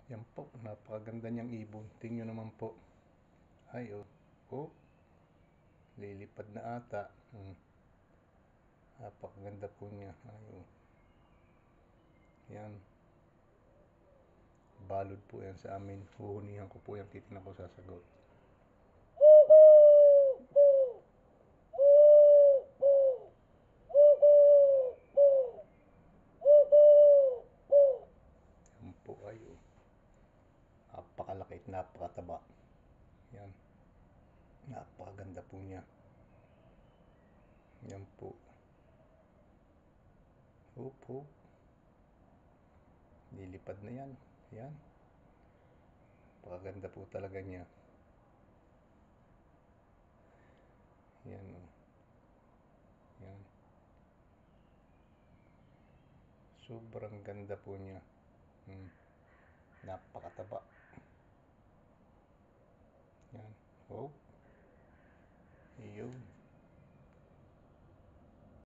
Yan po, napakaganda niyang ibon. Tingnan naman po. Ay, oh. Oh, lilipad na ata. Napakaganda po niya. Ay, oh. Yan. Balod po yan sa amin. Huhunihan ko po yan. Titignan ko sasagot. Yan po ay, oh. Napakalaki at napakataba. Yan. Napakaganda po niya. Yan po. Opo. Lilipad na yan. Yan. Napakaganda po talaga niya. Yan, oh. Yan. Sobrang ganda po niya. Napakataba. Yan. Oh. Iyon.